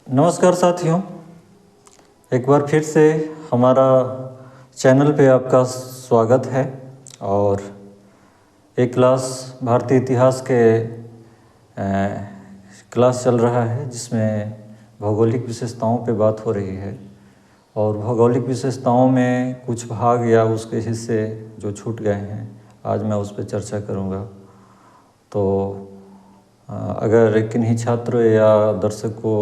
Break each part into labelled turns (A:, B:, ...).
A: नमस्कार साथियों, एक बार फिर से हमारा चैनल पे आपका स्वागत है। और एक क्लास भारतीय इतिहास के क्लास चल रहा है जिसमें भौगोलिक विशेषताओं पे बात हो रही है। और भौगोलिक विशेषताओं में कुछ भाग या उसके हिस्से जो छूट गए हैं, आज मैं उस पर चर्चा करूँगा। तो अगर किन्हीं छात्र या दर्शक को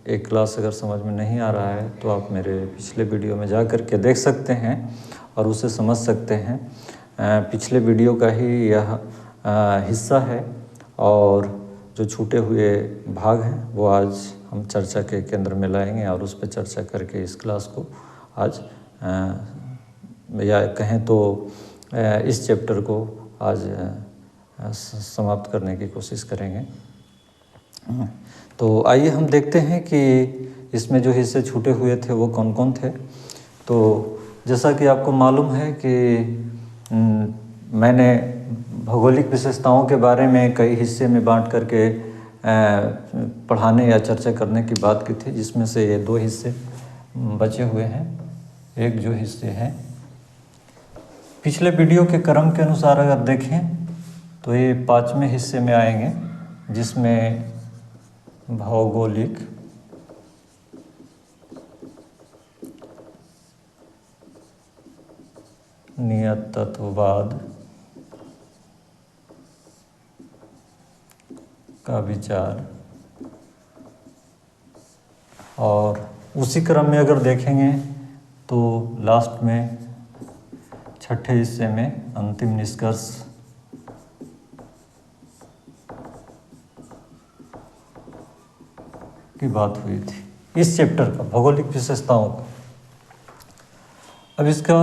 A: एक क्लास अगर समझ में नहीं आ रहा है तो आप मेरे पिछले वीडियो में जा कर के देख सकते हैं और उसे समझ सकते हैं। पिछले वीडियो का ही यह हिस्सा है और जो छूटे हुए भाग हैं वो आज हम चर्चा के केंद्र में लाएंगे और उस पर चर्चा करके इस क्लास को आज या कहें तो इस चैप्टर को आज समाप्त करने की कोशिश करेंगे। तो आइए हम देखते हैं कि इसमें जो हिस्से छूटे हुए थे वो कौन कौन थे। तो जैसा कि आपको मालूम है कि मैंने भौगोलिक विशेषताओं के बारे में कई हिस्से में बांट करके पढ़ाने या चर्चा करने की बात की थी, जिसमें से ये दो हिस्से बचे हुए हैं। एक जो हिस्से हैं पिछले वीडियो के क्रम के अनुसार अगर देखें तो ये 5वें हिस्से में आएंगे, जिसमें भौगोलिक नियतत्ववाद का विचार। और उसी क्रम में अगर देखेंगे तो लास्ट में 6ठे हिस्से में अंतिम निष्कर्ष की बात हुई थी इस चैप्टर का, भौगोलिक विशेषताओं का। अब इसका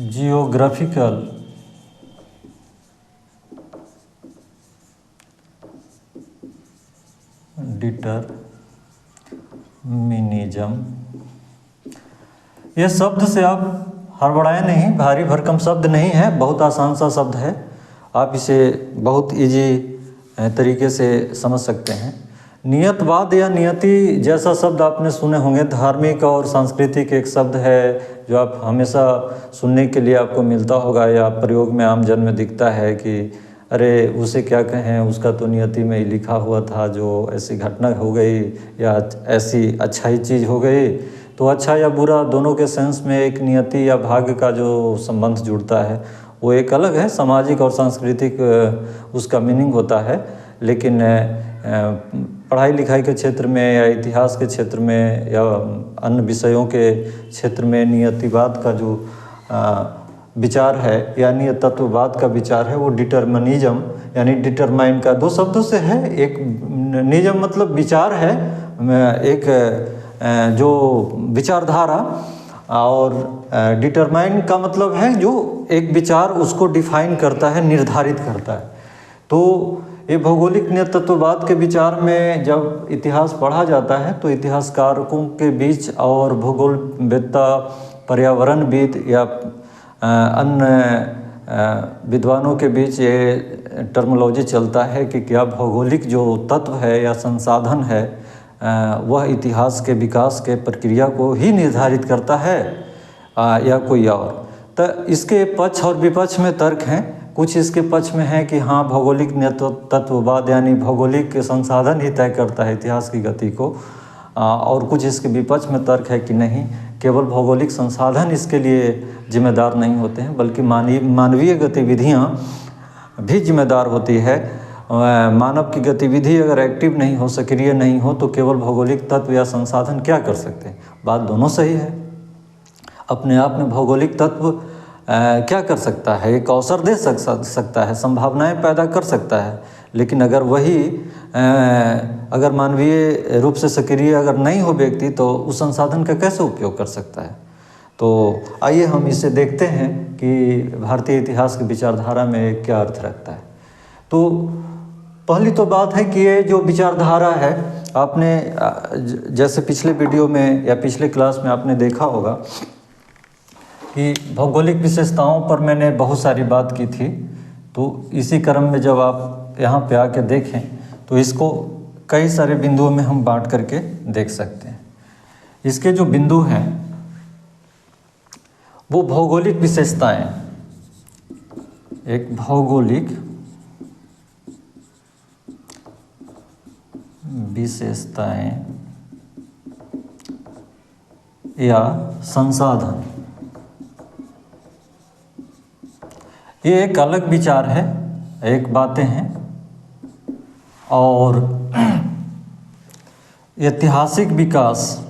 A: जियोग्राफिकल डिटरमिनिज्म, यह शब्द से आप हड़बड़ाए नहीं, भारी भरकम शब्द नहीं है, बहुत आसान सा शब्द है। आप इसे बहुत इजी तरीके से समझ सकते हैं। नियतवाद या नियति जैसा शब्द आपने सुने होंगे, धार्मिक और सांस्कृतिक एक शब्द है जो आप हमेशा सुनने के लिए आपको मिलता होगा या प्रयोग में आम जन में दिखता है कि अरे उसे क्या कहें, उसका तो नियति में ही लिखा हुआ था, जो ऐसी घटना हो गई या ऐसी अच्छाई चीज़ हो गई। तो अच्छा या बुरा दोनों के सेंस में एक नियति या भाग्य का जो संबंध जुड़ता है वो एक अलग है, सामाजिक और सांस्कृतिक उसका मीनिंग होता है। लेकिन पढ़ाई लिखाई के क्षेत्र में या इतिहास के क्षेत्र में या अन्य विषयों के क्षेत्र में नियतिवाद का जो विचार है या नियतत्ववाद का विचार है वो डिटरमिनिज्म यानी डिटरमाइन का दो शब्दों से है। एक निजम मतलब विचार है, एक जो विचारधारा, और डिटरमाइन का मतलब है जो एक विचार उसको डिफाइन करता है, निर्धारित करता है। तो ये भौगोलिक नियतत्ववाद के विचार में जब इतिहास पढ़ा जाता है तो इतिहासकारों के बीच और भूगोलवेत्ता, पर्यावरणविद या अन्य विद्वानों के बीच ये टर्मिनोलॉजी चलता है कि क्या भौगोलिक जो तत्व है या संसाधन है वह इतिहास के विकास के प्रक्रिया को ही निर्धारित करता है या कोई और। तो इसके पक्ष और विपक्ष में तर्क हैं। कुछ इसके पक्ष में है कि हाँ, भौगोलिक नियतत्ववाद यानी भौगोलिक संसाधन ही तय करता है इतिहास की गति को, और कुछ इसके विपक्ष में तर्क है कि नहीं, केवल भौगोलिक संसाधन इसके लिए जिम्मेदार नहीं होते हैं, बल्कि मानवीय गतिविधियाँ भी जिम्मेदार होती है। मानव की गतिविधि अगर एक्टिव नहीं हो, सक्रिय नहीं हो, तो केवल भौगोलिक तत्व या संसाधन क्या कर सकते हैं। बात दोनों सही है। अपने आप में भौगोलिक तत्व क्या कर सकता है, एक अवसर दे सकता है, संभावनाएं पैदा कर सकता है, लेकिन अगर वही अगर मानवीय रूप से सक्रिय अगर नहीं हो व्यक्ति तो उस संसाधन का कैसे उपयोग कर सकता है। तो आइए हम इसे देखते हैं कि भारतीय इतिहास की विचारधारा में क्या अर्थ रखता है। तो पहली तो बात है कि ये जो विचारधारा है, आपने जैसे पिछले वीडियो में या पिछले क्लास में आपने देखा होगा कि भौगोलिक विशेषताओं पर मैंने बहुत सारी बात की थी। तो इसी क्रम में जब आप यहाँ पे आके देखें तो इसको कई सारे बिंदुओं में हम बांट करके देख सकते हैं। इसके जो बिंदु हैं वो भौगोलिक विशेषताएं, एक भौगोलिक विशेषताएं या संसाधन, ये एक अलग विचार है, एक बातें हैं। और ऐतिहासिक विकास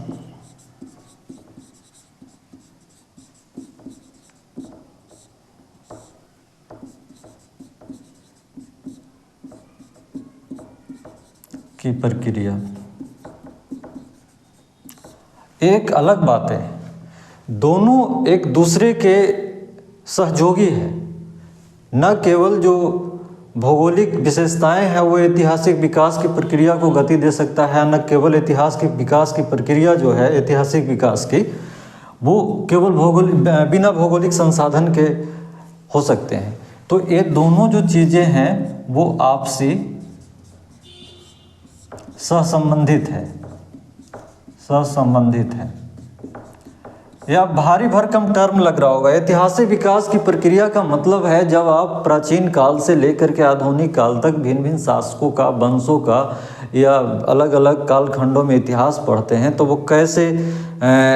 A: की प्रक्रिया एक अलग बात है। दोनों एक दूसरे के सहयोगी है। न केवल जो भौगोलिक विशेषताएं हैं वो ऐतिहासिक विकास की प्रक्रिया को गति दे सकता है, न केवल इतिहास की विकास की प्रक्रिया जो है ऐतिहासिक विकास की वो केवल बिना भौगोलिक संसाधन के हो सकते हैं। तो ये दोनों जो चीज़ें हैं वो आपसी सहसंबंधित है। यह भारी भरकम टर्म लग रहा होगा। ऐतिहासिक विकास की प्रक्रिया का मतलब है जब आप प्राचीन काल से लेकर के आधुनिक काल तक भिन्न भिन्न शासकों का, वंशों का या अलग अलग कालखंडों में इतिहास पढ़ते हैं तो वो कैसे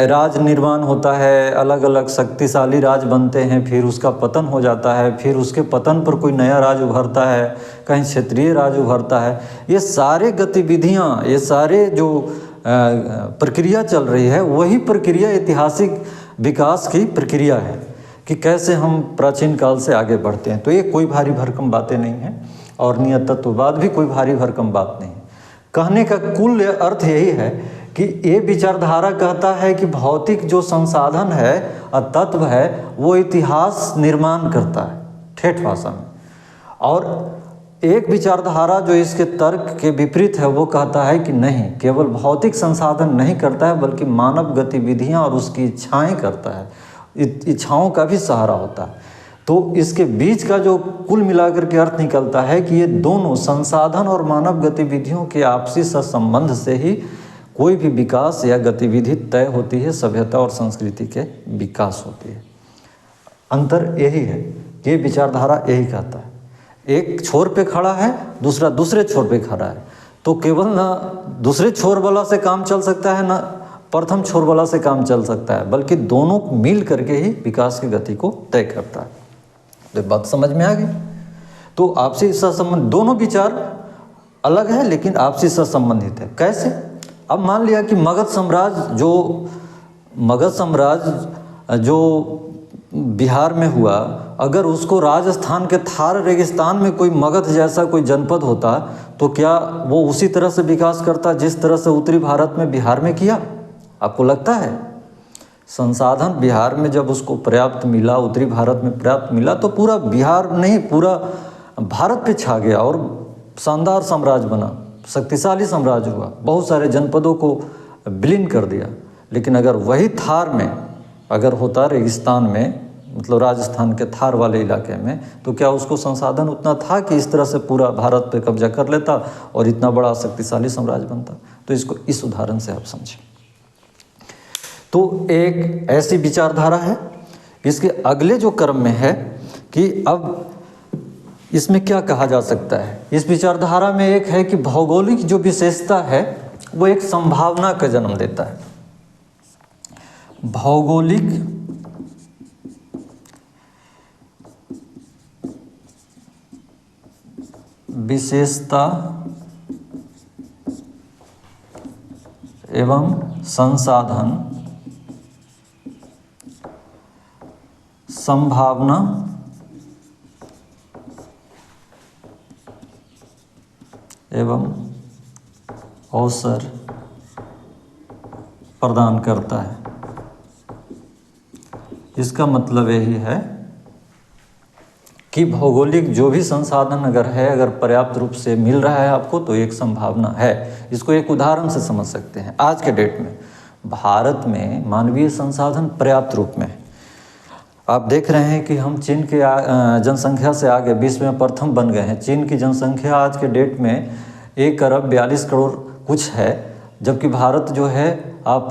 A: राज निर्माण होता है, अलग अलग शक्तिशाली राज बनते हैं, फिर उसका पतन हो जाता है, फिर उसके पतन पर कोई नया राज उभरता है, कहीं क्षेत्रीय राज उभरता है। ये सारे गतिविधियाँ, ये सारे जो प्रक्रिया चल रही है वही प्रक्रिया ऐतिहासिक विकास की प्रक्रिया है कि कैसे हम प्राचीन काल से आगे बढ़ते हैं। तो ये कोई भारी भरकम बातें नहीं हैं और नियत तत्ववाद भी कोई भारी भरकम बात नहीं है। कहने का कुल अर्थ यही है कि ये विचारधारा कहता है कि भौतिक जो संसाधन है और तत्व है वो इतिहास निर्माण करता है ठेठ भाषा में। और एक विचारधारा जो इसके तर्क के विपरीत है वो कहता है कि नहीं, केवल भौतिक संसाधन नहीं करता है बल्कि मानव गतिविधियां और उसकी इच्छाएं करता है, इच्छाओं का भी सहारा होता है। तो इसके बीच का जो कुल मिलाकर के अर्थ निकलता है कि ये दोनों संसाधन और मानव गतिविधियों के आपसी सहसंबंध से ही कोई भी विकास या गतिविधि तय होती है, सभ्यता और संस्कृति के विकास होती है। अंतर यही है, ये विचारधारा यही कहता है। एक छोर पे खड़ा है, दूसरा दूसरे छोर पे खड़ा है, तो केवल ना दूसरे छोर वाला से काम चल सकता है ना प्रथम छोर वाला से काम चल सकता है, बल्कि दोनों मिल करके ही विकास की गति को तय करता है। तो बात समझ में आ गई। तो आपसी सहसंबंध, दोनों विचार अलग है लेकिन आपसी सहसंबंधित है। कैसे? अब मान लिया कि मगध साम्राज्य जो बिहार में हुआ, अगर उसको राजस्थान के थार रेगिस्तान में कोई मगध जैसा कोई जनपद होता तो क्या वो उसी तरह से विकास करता जिस तरह से उत्तरी भारत में बिहार में किया? आपको लगता है? संसाधन बिहार में जब उसको पर्याप्त मिला, उत्तरी भारत में पर्याप्त मिला, तो पूरा बिहार नहीं पूरा भारत पे छा गया और शानदार साम्राज्य बना, शक्तिशाली साम्राज्य हुआ, बहुत सारे जनपदों को विलीन कर दिया। लेकिन अगर वही थार में अगर होता, रेगिस्तान में मतलब राजस्थान के थार वाले इलाके में, तो क्या उसको संसाधन उतना था कि इस तरह से पूरा भारत पे कब्जा कर लेता और इतना बड़ा शक्तिशाली साम्राज्य बनता? तो इसको इस उदाहरण से आप समझें। तो एक ऐसी विचारधारा है। इसके अगले जो क्रम में है कि अब इसमें क्या कहा जा सकता है, इस विचारधारा में एक है कि भौगोलिक जो विशेषता है वो एक संभावना का जन्म देता है। भौगोलिक विशेषता एवं संसाधन संभावना एवं अवसर प्रदान करता है। इसका मतलब यही है कि भौगोलिक जो भी संसाधन अगर है, अगर पर्याप्त रूप से मिल रहा है आपको, तो एक संभावना है। इसको एक उदाहरण से समझ सकते हैं। आज के डेट में भारत में मानवीय संसाधन पर्याप्त रूप में है। आप देख रहे हैं कि हम चीन के जनसंख्या से आगे विश्व में प्रथम बन गए हैं। चीन की जनसंख्या आज के डेट में 1 अरब 42 करोड़ कुछ है, जबकि भारत जो है आप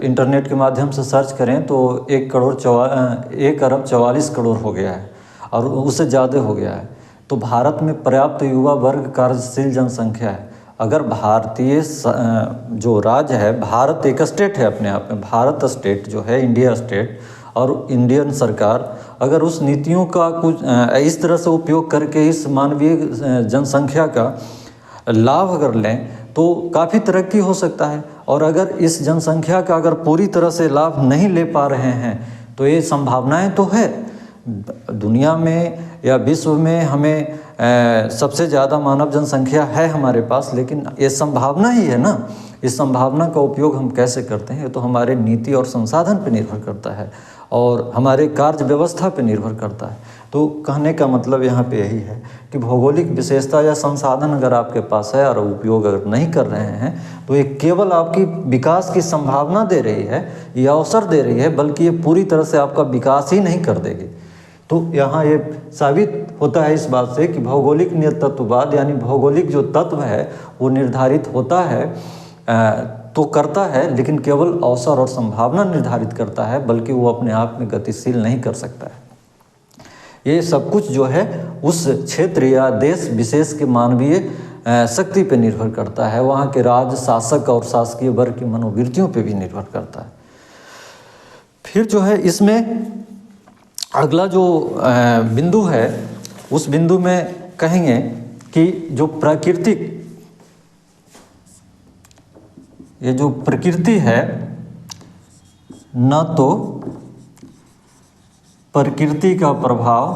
A: इंटरनेट के माध्यम से सर्च करें तो 1 अरब 44 करोड़ हो गया है और उससे ज़्यादा हो गया है। तो भारत में पर्याप्त युवा वर्ग, कार्यशील जनसंख्या है। अगर भारतीय जो राज्य है, भारत एक स्टेट है अपने आप में, भारत स्टेट जो है, इंडिया स्टेट, और इंडियन सरकार अगर उस नीतियों का कुछ इस तरह से उपयोग करके इस मानवीय जनसंख्या का लाभ अगर लें तो काफ़ी तरक्की हो सकता है। और अगर इस जनसंख्या का अगर पूरी तरह से लाभ नहीं ले पा रहे हैं तो ये संभावनाएं तो है दुनिया में या विश्व में, हमें सबसे ज़्यादा मानव जनसंख्या है हमारे पास, लेकिन ये संभावना ही है ना। इस संभावना का उपयोग हम कैसे करते हैं तो हमारे नीति और संसाधन पर निर्भर करता है और हमारे कार्य व्यवस्था पर निर्भर करता है। तो कहने का मतलब यहाँ पे यही है कि भौगोलिक विशेषता या संसाधन अगर आपके पास है और उपयोग अगर नहीं कर रहे हैं तो ये केवल आपकी विकास की संभावना दे रही है या अवसर दे रही है, बल्कि ये पूरी तरह से आपका विकास ही नहीं कर देगी। तो यहाँ ये साबित होता है इस बात से कि भौगोलिक नियतत्ववाद यानी भौगोलिक जो तत्व है वो निर्धारित होता है तो करता है, लेकिन केवल अवसर और संभावना निर्धारित करता है, बल्कि वो अपने आप में गतिशील नहीं कर सकता है। ये सब कुछ जो है उस क्षेत्र या देश विशेष के मानवीय शक्ति पे निर्भर करता है, वहाँ के राज, शासक और शासकीय वर्ग की मनोवृत्तियों पे भी निर्भर करता है। फिर जो है इसमें अगला जो बिंदु है उस बिंदु में कहेंगे कि जो प्राकृतिक, ये जो प्रकृति है, न तो प्रकृति का प्रभाव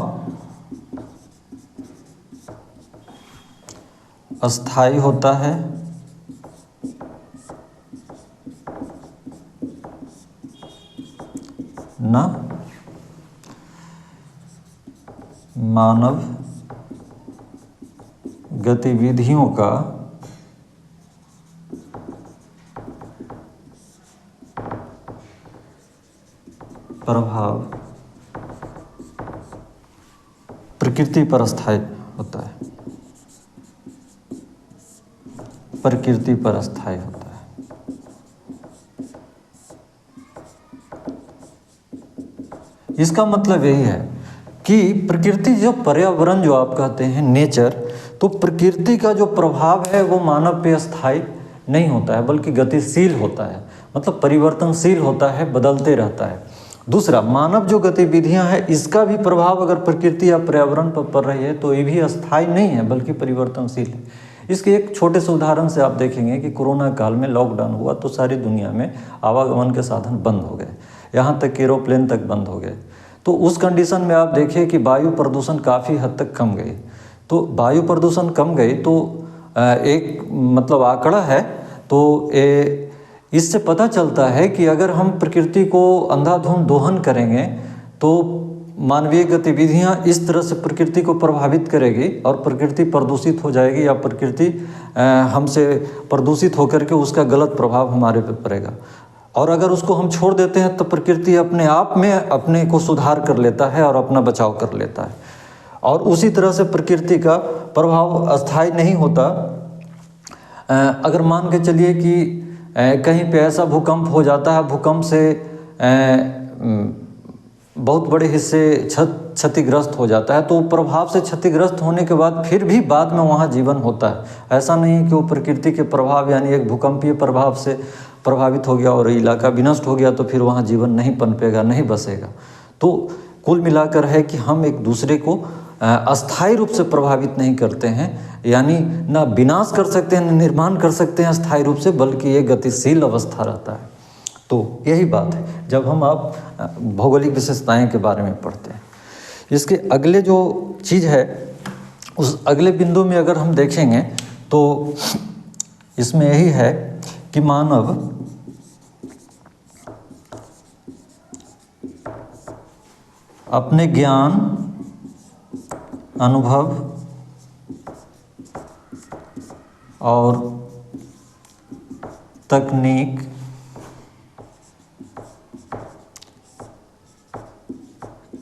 A: अस्थायी होता है, न मानव गतिविधियों का प्रभाव प्रकृति पर अस्थायी होता है, प्रकृति पर अस्थायी होता है। इसका मतलब यही है कि प्रकृति, जो पर्यावरण जो आप कहते हैं नेचर, तो प्रकृति का जो प्रभाव है वो मानव पे अस्थायी नहीं होता है, बल्कि गतिशील होता है, मतलब परिवर्तनशील होता है, बदलते रहता है। दूसरा, मानव जो गतिविधियां हैं इसका भी प्रभाव अगर प्रकृति या पर्यावरण पर पड़ रही है तो ये भी अस्थायी नहीं है, बल्कि परिवर्तनशील है। इसके एक छोटे से उदाहरण से आप देखेंगे कि कोरोना काल में लॉकडाउन हुआ तो सारी दुनिया में आवागमन के साधन बंद हो गए, यहाँ तक कि एरोप्लेन तक बंद हो गए। तो उस कंडीशन में आप देखिए कि वायु प्रदूषण काफ़ी हद तक कम गई। तो वायु प्रदूषण कम गई तो एक मतलब आंकड़ा है, तो इससे पता चलता है कि अगर हम प्रकृति को अंधाधुंध दोहन करेंगे तो मानवीय गतिविधियां इस तरह से प्रकृति को प्रभावित करेगी और प्रकृति प्रदूषित हो जाएगी, या प्रकृति हमसे प्रदूषित होकर के उसका गलत प्रभाव हमारे पे पड़ेगा। और अगर उसको हम छोड़ देते हैं तो प्रकृति अपने आप में अपने को सुधार कर लेता है और अपना बचाव कर लेता है। और उसी तरह से प्रकृति का प्रभाव अस्थायी नहीं होता। अगर मान के चलिए कि कहीं पे ऐसा भूकंप हो जाता है, भूकंप से बहुत बड़े हिस्से क्षतिग्रस्त हो जाता है, तो प्रभाव से क्षतिग्रस्त होने के बाद फिर भी बाद में वहाँ जीवन होता है। ऐसा नहीं है कि वो प्रकृति के प्रभाव यानी एक भूकंपीय प्रभाव से प्रभावित हो गया और इलाका विनष्ट हो गया तो फिर वहाँ जीवन नहीं पनपेगा, नहीं बसेगा। तो कुल मिलाकर है कि हम एक दूसरे को अस्थायी रूप से प्रभावित नहीं करते हैं, यानी ना विनाश कर सकते हैं, ना निर्माण कर सकते हैं अस्थायी रूप से, बल्कि ये गतिशील अवस्था रहता है। तो यही बात है जब हम आप भौगोलिक विशेषताएं के बारे में पढ़ते हैं। इसके अगले जो चीज़ है उस अगले बिंदु में अगर हम देखेंगे तो इसमें यही है कि मानव अपने ज्ञान, अनुभव और तकनीक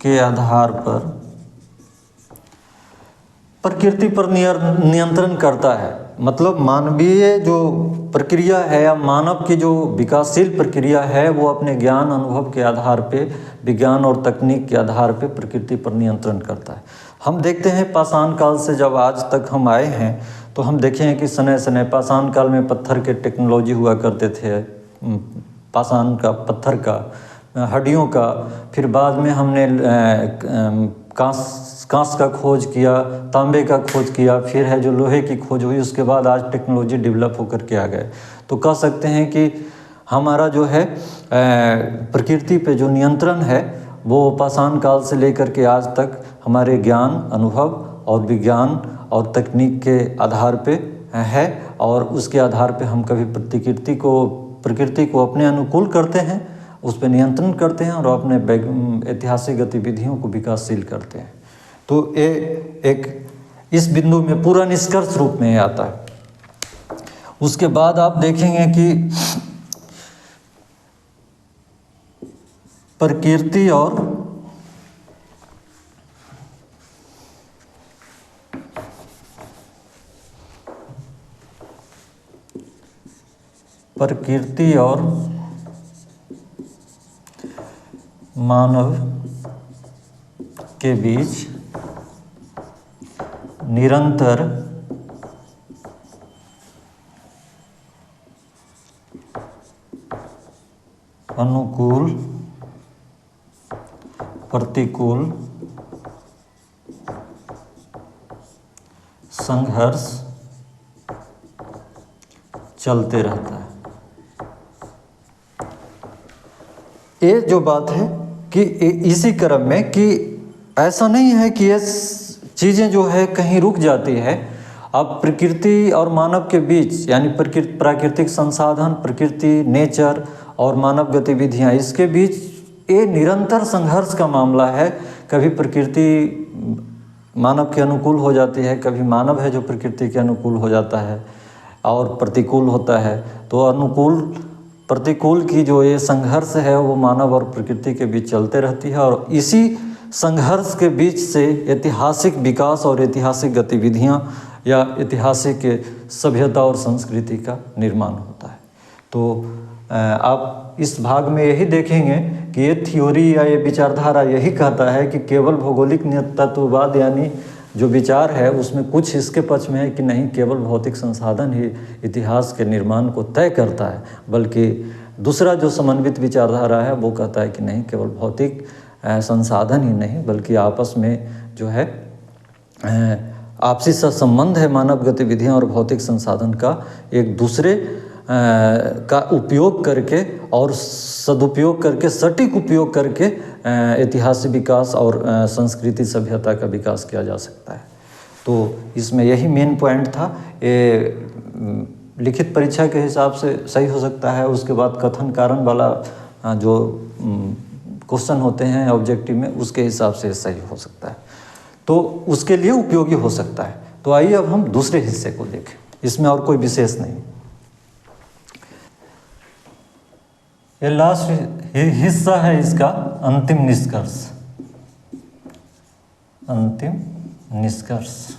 A: के आधार पर प्रकृति पर नियंत्रण करता है। मतलब मानवीय जो प्रक्रिया है या मानव की जो विकासशील प्रक्रिया है वो अपने ज्ञान अनुभव के आधार पे, विज्ञान और तकनीक के आधार पे प्रकृति पर नियंत्रण करता है। हम देखते हैं पाषाण काल से जब आज तक हम आए हैं तो हम देखे हैं कि समय समय पाषाण काल में पत्थर के टेक्नोलॉजी हुआ करते थे, पाषाण का, पत्थर का, हड्डियों का, फिर बाद में हमने कांस का खोज किया, तांबे का खोज किया, फिर है जो लोहे की खोज हुई, उसके बाद आज टेक्नोलॉजी डेवलप होकर के आ गए। तो कह सकते हैं कि हमारा जो है प्रकृति पे जो नियंत्रण है वो पाषाण काल से लेकर के आज तक हमारे ज्ञान अनुभव और विज्ञान और तकनीक के आधार पे है, और उसके आधार पे हम कभी प्रकृति को अपने अनुकूल करते हैं, उस पर नियंत्रण करते हैं और अपने ऐतिहासिक गतिविधियों को विकासशील करते हैं। तो ये एक इस बिंदु में पूरा निष्कर्ष रूप में आता है। उसके बाद आप देखेंगे कि प्रकृति और मानव के बीच निरंतर अनुकूल प्रतिकूल संघर्ष चलते रहता है। ये जो बात है कि इसी क्रम में कि ऐसा नहीं है कि ये चीज़ें जो है कहीं रुक जाती है। अब प्रकृति और मानव के बीच यानी प्राकृतिक संसाधन, प्रकृति, नेचर और मानव गतिविधियाँ, इसके बीच ये निरंतर संघर्ष का मामला है। कभी प्रकृति मानव के अनुकूल हो जाती है, कभी मानव है जो प्रकृति के अनुकूल हो जाता है और प्रतिकूल होता है। तो अनुकूल प्रतिकूल की जो ये संघर्ष है वो मानव और प्रकृति के बीच चलते रहती है, और इसी संघर्ष के बीच से ऐतिहासिक विकास और ऐतिहासिक गतिविधियाँ या ऐतिहासिक सभ्यता और संस्कृति का निर्माण होता है। तो आप इस भाग में यही देखेंगे कि ये थ्योरी या ये विचारधारा यही कहता है कि केवल भौगोलिक तत्ववाद यानी जो विचार है उसमें कुछ इसके पक्ष में है कि नहीं केवल भौतिक संसाधन ही इतिहास के निर्माण को तय करता है, बल्कि दूसरा जो समन्वित विचारधारा है वो कहता है कि नहीं केवल भौतिक संसाधन ही नहीं बल्कि आपस में जो है आपसी संबंध है मानव गतिविधियां और भौतिक संसाधन का एक दूसरे का उपयोग करके और सदुपयोग करके, सटीक उपयोग करके ऐतिहासिक विकास और संस्कृति सभ्यता का विकास किया जा सकता है। तो इसमें यही मेन पॉइंट था। ये लिखित परीक्षा के हिसाब से सही हो सकता है, उसके बाद कथन कारण वाला जो क्वेश्चन होते हैं ऑब्जेक्टिव में उसके हिसाब से सही हो सकता है, तो उसके लिए उपयोगी हो सकता है। तो आइए अब हम दूसरे हिस्से को देखें, इसमें और कोई विशेष नहीं। ये लास्ट हिस्सा है इसका अंतिम निष्कर्ष। अंतिम निष्कर्ष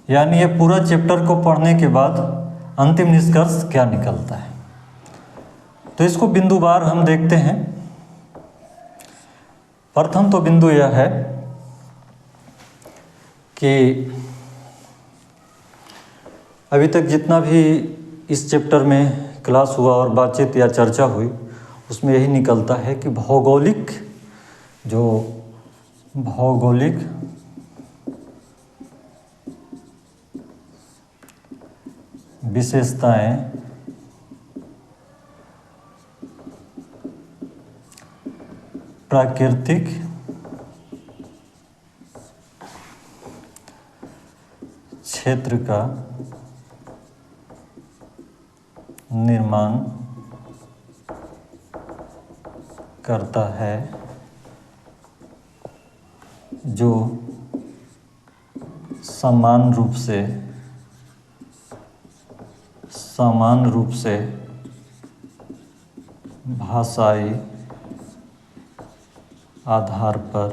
A: यानी ये पूरा चैप्टर को पढ़ने के बाद अंतिम निष्कर्ष क्या निकलता है। तो इसको बिंदुवार हम देखते हैं। प्रथम तो बिंदु यह है कि अभी तक जितना भी इस चैप्टर में क्लास हुआ और बातचीत या चर्चा हुई उसमें यही निकलता है कि भौगोलिक विशेषताएं प्राकृतिक क्षेत्र का निर्माण करता है जो समान रूप से भाषाई आधार पर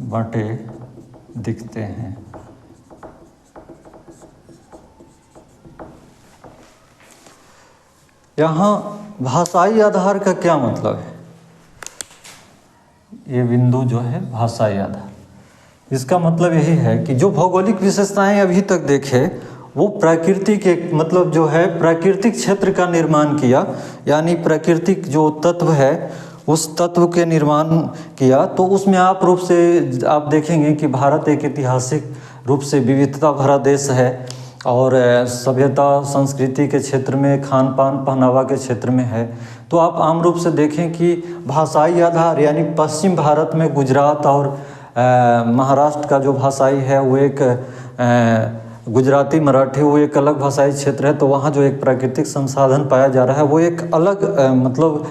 A: बंटे दिखते हैं। यहाँ भाषाई आधार का क्या मतलब है? ये बिंदु जो है भाषाई आधार, इसका मतलब यही है कि जो भौगोलिक विशेषताएं अभी तक देखे वो प्रकृति के मतलब जो है प्राकृतिक क्षेत्र का निर्माण किया, यानी प्राकृतिक जो तत्व है उस तत्व के निर्माण किया। तो उसमें आप रूप से आप देखेंगे कि भारत एक ऐतिहासिक रूप से विविधता भरा देश है और सभ्यता संस्कृति के क्षेत्र में, खान पान पहनावा के क्षेत्र में है। तो आप आम रूप से देखें कि भाषाई आधार यानी पश्चिम भारत में गुजरात और महाराष्ट्र का जो भाषाई है वो एक गुजराती मराठी वो एक अलग भाषाई क्षेत्र है। तो वहाँ जो एक प्राकृतिक संसाधन पाया जा रहा है वो एक अलग मतलब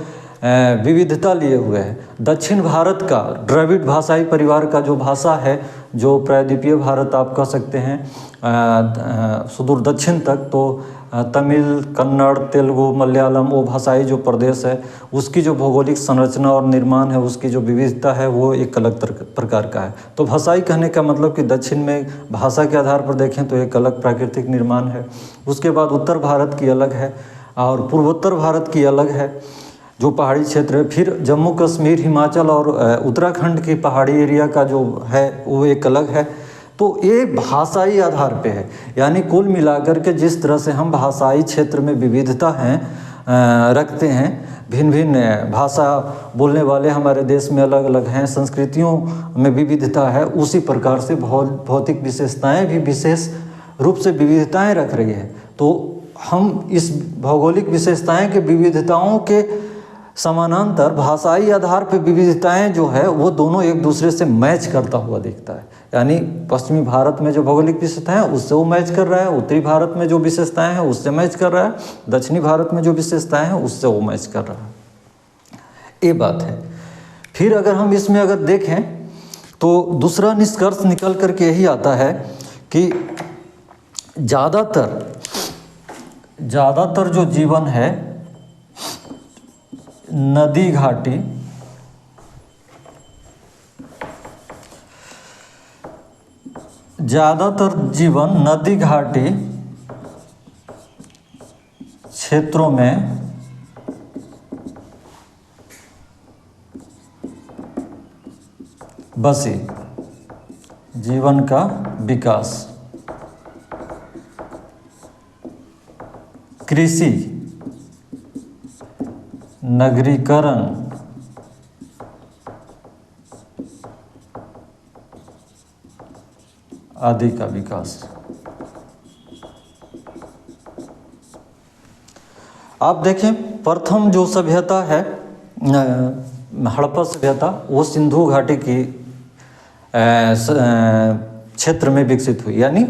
A: विविधता लिए हुए है। दक्षिण भारत का द्रविड़ भाषाई परिवार का जो भाषा है, जो प्रायद्वीपीय भारत आप कह सकते हैं सुदूर दक्षिण तक, तो तमिल, कन्नड़, तेलुगु, मलयालम वो भाषाई जो प्रदेश है उसकी जो भौगोलिक संरचना और निर्माण है, उसकी जो विविधता है वो एक अलग प्रकार का है। तो भाषाई कहने का मतलब कि दक्षिण में भाषा के आधार पर देखें तो एक अलग प्राकृतिक निर्माण है। उसके बाद उत्तर भारत की अलग है और पूर्वोत्तर भारत की अलग है जो पहाड़ी क्षेत्र है। फिर जम्मू कश्मीर, हिमाचल और उत्तराखंड की पहाड़ी एरिया का जो है वो एक अलग है। तो ये भाषाई आधार पे है, यानी कुल मिलाकर के जिस तरह से हम भाषाई क्षेत्र में विविधता हैं रखते हैं, भिन्न भिन्न भाषा बोलने वाले हमारे देश में अलग अलग हैं, संस्कृतियों में विविधता है, उसी प्रकार से भौतिक विशेषताएं भी विशेष रूप से विविधताएं रख रही है। तो हम इस भौगोलिक विशेषताएं के विविधताओं के समानांतर भाषाई आधार पर विविधताएं जो है वो दोनों एक दूसरे से मैच करता हुआ दिखता है। यानी पश्चिमी भारत में जो भौगोलिक विशेषताएं हैं उससे वो मैच कर रहा है, उत्तरी भारत में जो विशेषताएं हैं उससे मैच कर रहा है, दक्षिणी भारत में जो विशेषताएं हैं उससे वो मैच कर रहा है। ये बात है। फिर अगर हम इसमें अगर देखें तो दूसरा निष्कर्ष निकल करके यही आता है कि ज़्यादातर जो जीवन है नदी घाटी क्षेत्रों में बसे जीवन का विकास कृषि, नगरीकरण, आदि का विकास। आप देखें प्रथम जो सभ्यता है हड़प्पा सभ्यता, वो सिंधु घाटी की क्षेत्र में विकसित हुई, यानी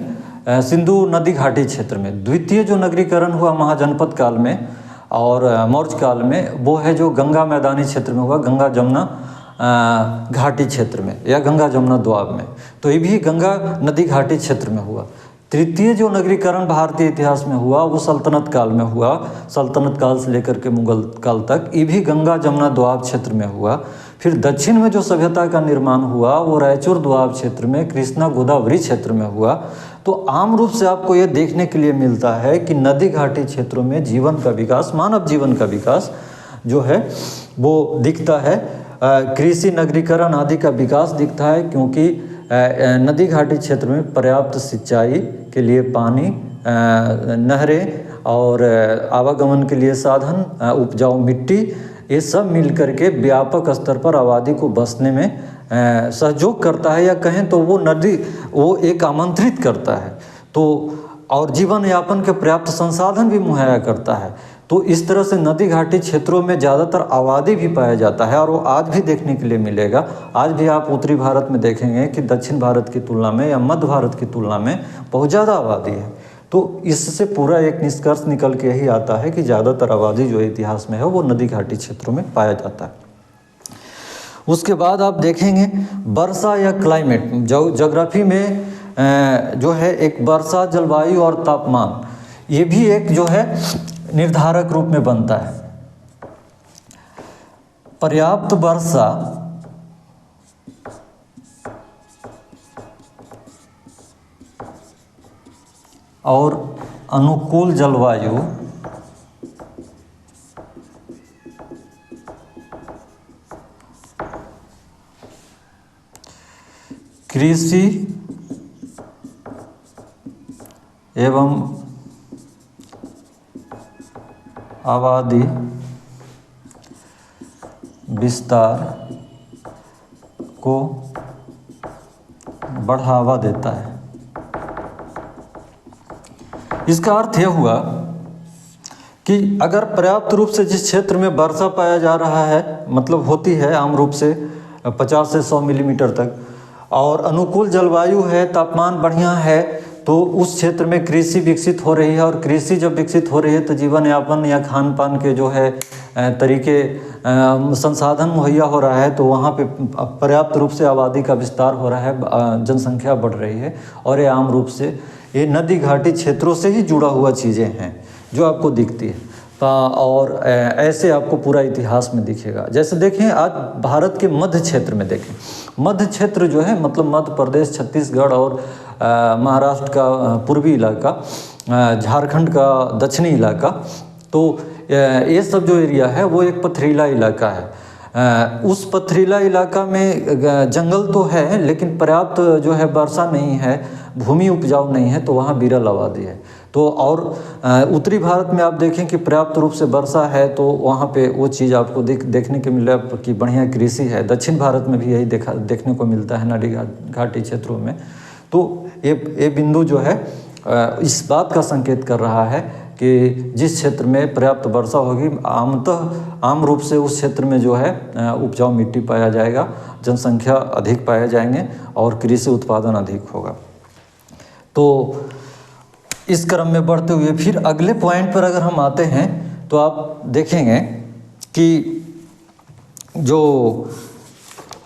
A: सिंधु नदी घाटी क्षेत्र में। द्वितीय जो नगरीकरण हुआ महाजनपद काल में और मौर्य काल में, वो है जो गंगा मैदानी क्षेत्र में हुआ, गंगा जमुना घाटी क्षेत्र में या गंगा जमुना दोआब में। तो ये भी गंगा नदी घाटी क्षेत्र में हुआ। तृतीय जो नगरीकरण भारतीय इतिहास में हुआ वो सल्तनत काल में हुआ, सल्तनत काल से लेकर के मुगल काल तक, ये भी गंगा जमुना दोआब क्षेत्र में हुआ। फिर दक्षिण में जो सभ्यता का निर्माण हुआ वो रायचूर दोआब क्षेत्र में, कृष्णा गोदावरी क्षेत्र में हुआ। तो आम रूप से आपको ये देखने के लिए मिलता है कि नदी घाटी क्षेत्रों में जीवन का विकास, मानव जीवन का विकास जो है वो दिखता है। कृषि, नगरीकरण आदि का विकास दिखता है, क्योंकि नदी घाटी क्षेत्र में पर्याप्त सिंचाई के लिए पानी, नहरें और आवागमन के लिए साधन, उपजाऊ मिट्टी, ये सब मिल करके व्यापक स्तर पर आबादी को बसने में सहयोग करता है, या कहें तो वो नदी वो एक आमंत्रित करता है। तो और जीवन यापन के पर्याप्त संसाधन भी मुहैया करता है। तो इस तरह से नदी घाटी क्षेत्रों में ज़्यादातर आबादी भी पाया जाता है और वो आज भी देखने के लिए मिलेगा। आज भी आप उत्तरी भारत में देखेंगे कि दक्षिण भारत की तुलना में या मध्य भारत की तुलना में बहुत ज़्यादा आबादी है। तो इससे पूरा एक निष्कर्ष निकल के यही आता है कि ज़्यादातर आबादी जो इतिहास में है वो नदी घाटी क्षेत्रों में पाया जाता है। उसके बाद आप देखेंगे वर्षा या क्लाइमेट, जो ज्योग्राफी में जो है एक वर्षा, जलवायु और तापमान, ये भी एक जो है निर्धारक रूप में बनता है। पर्याप्त वर्षा और अनुकूल जलवायु कृषि एवं आबादी विस्तार को बढ़ावा देता है। इसका अर्थ यह हुआ कि अगर पर्याप्त रूप से जिस क्षेत्र में वर्षा पाया जा रहा है, मतलब होती है आम रूप से 50 से 100 मिलीमीटर तक, और अनुकूल जलवायु है, तापमान बढ़िया है, तो उस क्षेत्र में कृषि विकसित हो रही है। और कृषि जब विकसित हो रही है तो जीवन यापन या खान पान के जो है तरीके, संसाधन मुहैया हो रहा है, तो वहाँ पे पर्याप्त रूप से आबादी का विस्तार हो रहा है, जनसंख्या बढ़ रही है। और ये आम रूप से ये नदी घाटी क्षेत्रों से ही जुड़ा हुआ चीज़ें हैं जो आपको दिखती है। और ऐसे आपको पूरा इतिहास में दिखेगा। जैसे देखें आज भारत के मध्य क्षेत्र में देखें, मध्य क्षेत्र जो है मतलब मध्य प्रदेश, छत्तीसगढ़ और महाराष्ट्र का पूर्वी इलाका, झारखंड का दक्षिणी इलाका, तो ये सब जो एरिया है वो एक पथरीला इलाका है। उस पथरीला इलाका में जंगल तो है लेकिन पर्याप्त जो है वर्षा नहीं है, भूमि उपजाऊ नहीं है, तो वहाँ विरल आबादी है। तो और उत्तरी भारत में आप देखें कि पर्याप्त रूप से वर्षा है, तो वहाँ पे वो चीज़ आपको देखने को मिला कि बढ़िया कृषि है। दक्षिण भारत में भी यही देखने को मिलता है नदी घाटी क्षेत्रों में। तो ये बिंदु जो है इस बात का संकेत कर रहा है कि जिस क्षेत्र में पर्याप्त वर्षा होगी, आम रूप से उस क्षेत्र में जो है उपजाऊ मिट्टी पाया जाएगा, जनसंख्या अधिक पाए जाएंगे और कृषि उत्पादन अधिक होगा। तो इस क्रम में बढ़ते हुए फिर अगले पॉइंट पर अगर हम आते हैं तो आप देखेंगे कि जो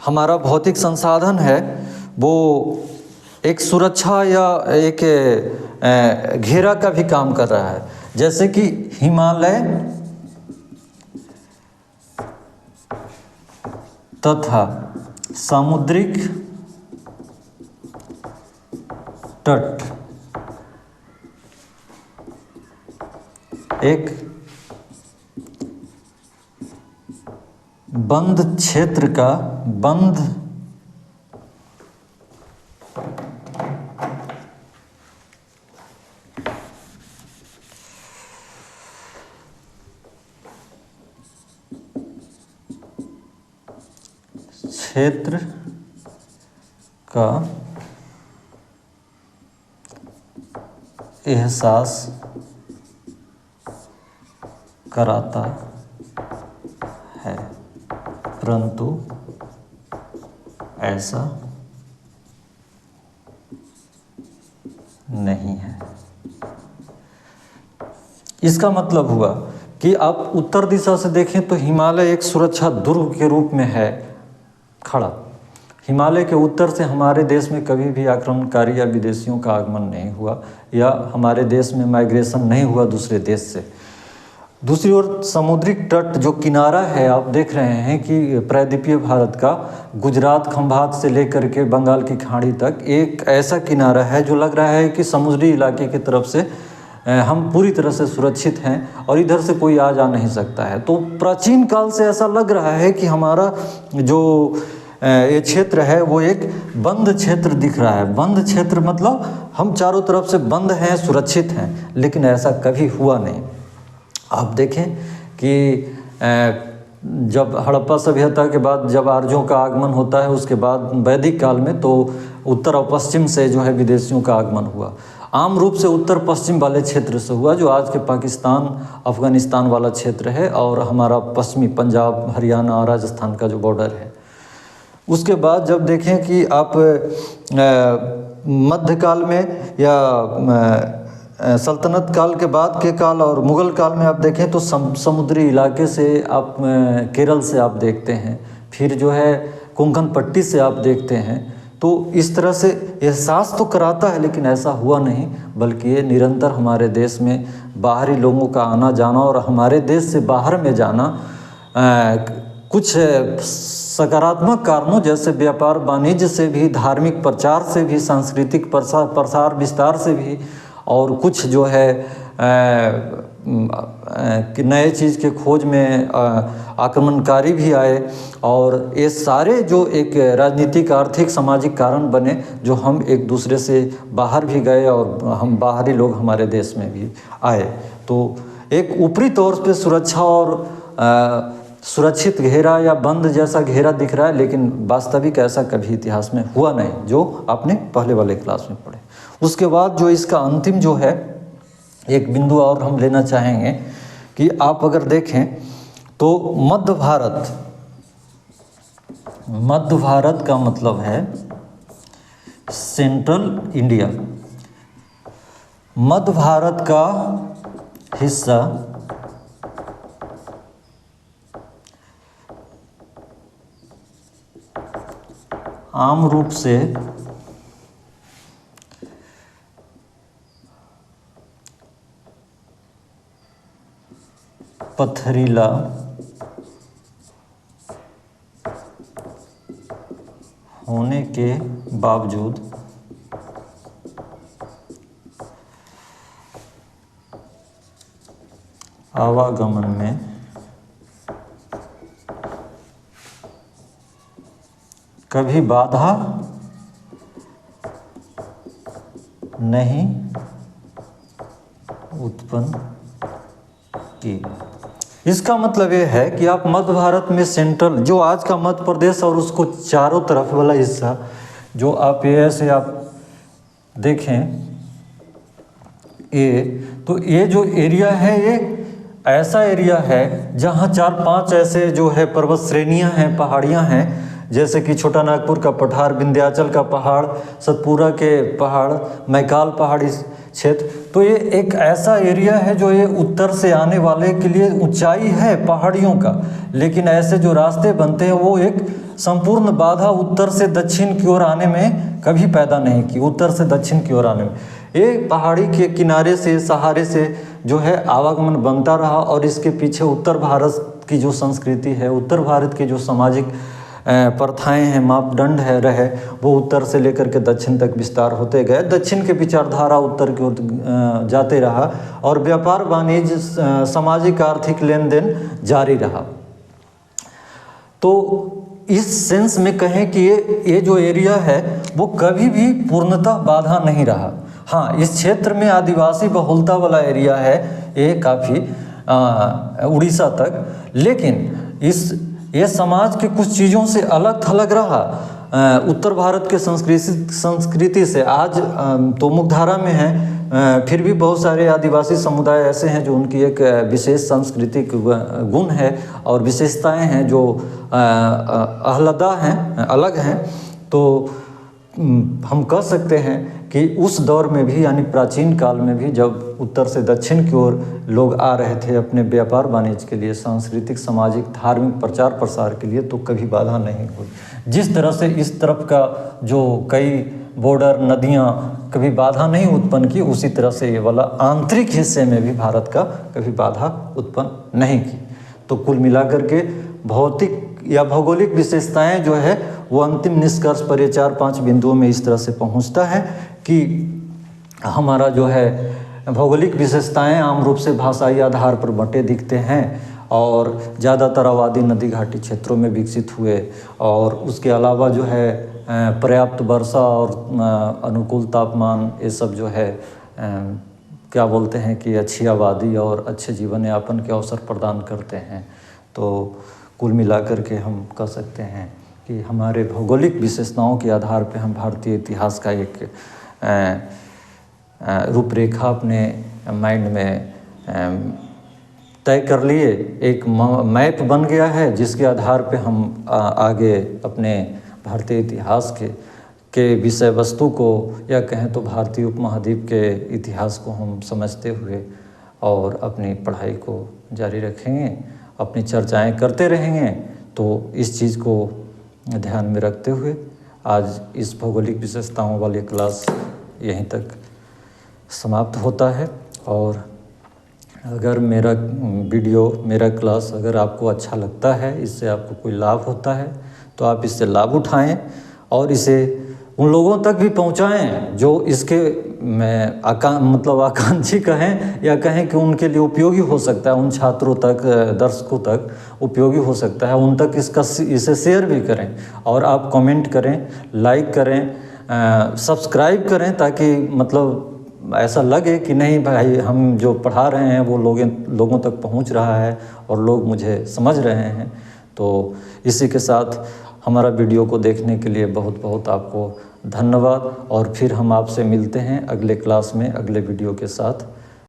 A: हमारा भौतिक संसाधन है वो एक सुरक्षा या एक घेरा का भी काम कर रहा है। जैसे कि हिमालय तथा सामुद्रिक तट एक बंद क्षेत्र का क्षेत्र का एहसास कराता है, परंतु ऐसा नहीं है। इसका मतलब हुआ कि आप उत्तर दिशा से देखें तो हिमालय एक सुरक्षा दुर्ग के रूप में है खड़ा। हिमालय के उत्तर से हमारे देश में कभी भी आक्रमणकारी या विदेशियों का आगमन नहीं हुआ या हमारे देश में माइग्रेशन नहीं हुआ दूसरे देश से। दूसरी ओर समुद्री तट जो किनारा है, आप देख रहे हैं कि प्रायद्वीपीय भारत का गुजरात खंभात से लेकर के बंगाल की खाड़ी तक एक ऐसा किनारा है जो लग रहा है कि समुद्री इलाके की तरफ से हम पूरी तरह से सुरक्षित हैं और इधर से कोई आ जा नहीं सकता है। तो प्राचीन काल से ऐसा लग रहा है कि हमारा जो ये क्षेत्र है वो एक बंद क्षेत्र दिख रहा है। बंद क्षेत्र मतलब हम चारों तरफ से बंद हैं, सुरक्षित हैं, लेकिन ऐसा कभी हुआ नहीं। आप देखें कि जब हड़प्पा सभ्यता के बाद जब आर्यों का आगमन होता है, उसके बाद वैदिक काल में तो उत्तर और पश्चिम से जो है विदेशियों का आगमन हुआ। आम रूप से उत्तर पश्चिम वाले क्षेत्र से हुआ, जो आज के पाकिस्तान अफ़गानिस्तान वाला क्षेत्र है और हमारा पश्चिमी पंजाब हरियाणा और राजस्थान का जो बॉर्डर है। उसके बाद जब देखें कि आप मध्यकाल में या सल्तनत काल के बाद के काल और मुग़ल काल में आप देखें तो समुद्री इलाके से आप केरल से आप देखते हैं, फिर जो है कोंकण पट्टी से आप देखते हैं। तो इस तरह से एहसास तो कराता है, लेकिन ऐसा हुआ नहीं, बल्कि ये निरंतर हमारे देश में बाहरी लोगों का आना जाना और हमारे देश से बाहर में जाना कुछ सकारात्मक कारणों जैसे व्यापार वाणिज्य से भी, धार्मिक प्रचार से भी, सांस्कृतिक प्रसार विस्तार से भी, और कुछ जो है कि नए चीज़ के खोज में आक्रमणकारी भी आए, और ये सारे जो एक राजनीतिक, आर्थिक, सामाजिक कारण बने, जो हम एक दूसरे से बाहर भी गए और हम बाहरी लोग हमारे देश में भी आए। तो एक ऊपरी तौर पे सुरक्षा और सुरक्षित घेरा या बंद जैसा घेरा दिख रहा है, लेकिन वास्तविक ऐसा कभी इतिहास में हुआ नहीं, जो आपने पहले वाले क्लास में पढ़े। उसके बाद जो इसका अंतिम जो है एक बिंदु और हम लेना चाहेंगे कि आप अगर देखें तो मध्य भारत का मतलब है सेंट्रल इंडिया। मध्य भारत का हिस्सा आम रूप से पथरीला होने के बावजूद आवागमन में कभी बाधा नहीं उत्पन्न की। इसका मतलब ये है कि आप मध्य भारत में सेंट्रल, जो आज का मध्य प्रदेश और उसको चारों तरफ वाला हिस्सा, जो आप ये ऐसे आप देखें तो ये जो एरिया है ये ऐसा एरिया है जहाँ 4-5 ऐसे जो है पर्वत श्रेणियाँ हैं, पहाड़ियाँ हैं, जैसे कि छोटा नागपुर का पठार, विंध्याचल का पहाड़, सतपुरा के पहाड़, मैकाल पहाड़ी क्षेत्र। तो ये एक ऐसा एरिया है जो ये उत्तर से आने वाले के लिए ऊंचाई है पहाड़ियों का, लेकिन ऐसे जो रास्ते बनते हैं वो एक संपूर्ण बाधा उत्तर से दक्षिण की ओर आने में कभी पैदा नहीं की। उत्तर से दक्षिण की ओर आने में ये पहाड़ी के किनारे से, सहारे से जो है आवागमन बनता रहा, और इसके पीछे उत्तर भारत की जो संस्कृति है, उत्तर भारत की जो सामाजिक प्रथाएं हैं, मापदंड है रहे, वो उत्तर से लेकर के दक्षिण तक विस्तार होते गए। दक्षिण के विचारधारा उत्तर की ओर जाते रहा, और व्यापार, वाणिज्य, सामाजिक, आर्थिक लेन देन जारी रहा। तो इस सेंस में कहें कि ये जो एरिया है वो कभी भी पूर्णतः बाधा नहीं रहा। हाँ, इस क्षेत्र में आदिवासी बहुलता वाला एरिया है ये काफ़ी उड़ीसा तक, लेकिन ये समाज के कुछ चीज़ों से अलग थलग रहा। उत्तर भारत के संस्कृति से आज तो मुख्यधारा में है, फिर भी बहुत सारे आदिवासी समुदाय ऐसे हैं जो उनकी एक विशेष सांस्कृतिक गुण है और विशेषताएं हैं जो आह्लादा हैं, अलग हैं। तो हम कह सकते हैं कि उस दौर में भी, यानी प्राचीन काल में भी, जब उत्तर से दक्षिण की ओर लोग आ रहे थे अपने व्यापार वाणिज्य के लिए, सांस्कृतिक, सामाजिक, धार्मिक प्रचार प्रसार के लिए, तो कभी बाधा नहीं हुई। जिस तरह से इस तरफ का जो कई बॉर्डर, नदियाँ कभी बाधा नहीं उत्पन्न की, उसी तरह से ये वाला आंतरिक हिस्से में भी भारत का कभी बाधा उत्पन्न नहीं की। तो कुल मिलाकर के भौतिक या भौगोलिक विशेषताएं जो है वो अंतिम निष्कर्ष पर ये 4-5 बिंदुओं में इस तरह से पहुंचता है कि हमारा जो है भौगोलिक विशेषताएं आम रूप से भाषाई आधार पर बंटे दिखते हैं, और ज़्यादातर आबादी नदी घाटी क्षेत्रों में विकसित हुए, और उसके अलावा जो है पर्याप्त वर्षा और अनुकूल तापमान, ये सब जो है क्या बोलते हैं कि अच्छी आबादी और अच्छे जीवन यापन के अवसर प्रदान करते हैं। तो कुल मिलाकर के हम कह सकते हैं कि हमारे भौगोलिक विशेषताओं के आधार पर हम भारतीय इतिहास का एक रूपरेखा अपने माइंड में तय कर लिए, एक मैप बन गया है जिसके आधार पे हम आगे अपने भारतीय इतिहास के विषय वस्तु को, या कहें तो भारतीय उपमहाद्वीप के इतिहास को हम समझते हुए और अपनी पढ़ाई को जारी रखेंगे, अपनी चर्चाएं करते रहेंगे। तो इस चीज़ को ध्यान में रखते हुए आज इस भौगोलिक विशेषताओं वाली क्लास यहीं तक समाप्त होता है। और अगर मेरा वीडियो, मेरा क्लास अगर आपको अच्छा लगता है, इससे आपको कोई लाभ होता है, तो आप इससे लाभ उठाएं और इसे उन लोगों तक भी पहुंचाएं जो इसके में आकांक्षी कहें या कहें कि उनके लिए उपयोगी हो सकता है, उन छात्रों तक, दर्शकों तक उपयोगी हो सकता है, उन तक इसे शेयर भी करें। और आप कमेंट करें, लाइक करें, सब्सक्राइब करें, ताकि मतलब ऐसा लगे कि नहीं भाई हम जो पढ़ा रहे हैं वो लोगों तक पहुंच रहा है और लोग मुझे समझ रहे हैं। तो इसी के साथ हमारा वीडियो को देखने के लिए बहुत बहुत आपको धन्यवाद, और फिर हम आपसे मिलते हैं अगले क्लास में अगले वीडियो के साथ।